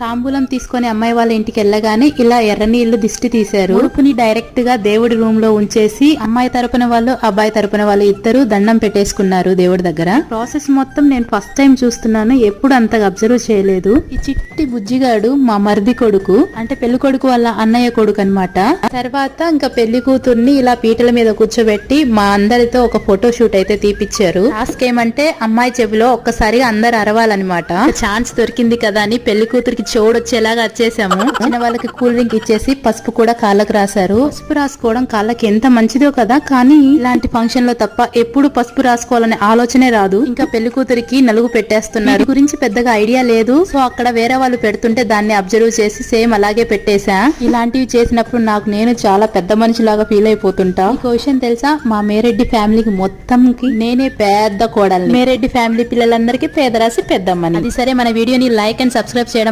తాంబూలం తీసుకొని అమ్మాయి వాళ్ళ ఇంటికి వెళ్ళగానే ఇలా ఎర్ర నీళ్లు దిష్టి తీశారు. ఉడుపుని డైరెక్ట్ గా దేవుడి రూమ్ లో ఉంచేసి అమ్మాయి తరపున వాళ్ళు అబ్బాయి తరపున వాళ్ళు ఇద్దరు దండం పెట్టేసుకున్నారు దేవుడి దగ్గర. ప్రాసెస్ మొత్తం నేను ఫస్ట్ టైం చూస్తున్నాను, ఎప్పుడు అంతగా అబ్జర్వ్ చేయలేదు. ఈ చిట్టి బుజ్జిగాడు మా మరిది కొడుకు, అంటే పెళ్లి కొడుకు వాళ్ళ అన్నయ్య కొడుకు అన్నమాట. తర్వాత ఇంకా పెళ్లి కూతుర్ని ఇలా పీటల మీద కూర్చోబెట్టి మా అందరితో ఒక ఫోటో షూట్ అయితే తీపిచ్చారు. టాస్క్ ఏమంటే అమ్మాయి చెవిలో ఒక్కసారిగా అందరు అరవాలన్నమాట. ఛాన్స్ దొరికింది కదా అని పెళ్లి కూతురికి వచ్చేలాగా వచ్చేసాము. చిన్న వాళ్ళకి కూల్ డ్రింక్ ఇచ్చేసి పసుపు కూడా కాళ్ళకు రాశారు. పసుపు రాసుకోవడం కాళ్ళకి ఎంత మంచిదో కదా, కానీ ఇలాంటి ఫంక్షన్ లో తప్ప ఎప్పుడు పసుపు రాసుకోవాలనే ఆలోచనే రాదు. ఇంకా పెళ్లి కూతురికి నలుగు పెట్టేస్తున్నారు. గురించి పెద్దగా ఐడియా లేదు, సో అక్కడ వేరే వాళ్ళు పెడుతుంటే దాన్ని అబ్జర్వ్ చేసి సేమ్ అలాగే పెట్టేశా. ఇలాంటివి చేసినప్పుడు నాకు నేను చాలా పెద్ద మనిషిలాగా ఫీల్ అయిపోతుంటా. ఇంకో విషయం తెలుసా, మా మేరెడ్డి ఫ్యామిలీకి మొత్తంకి నేనే పెద్ద కోడల్ని. మేరెడ్డి ఫ్యామిలీ పిల్లలందరికీ పేదరాశి పెద్దమ్మని. అది సరే, మన వీడియోని లైక్ అండ్ సబ్స్క్రైబ్ చేయడం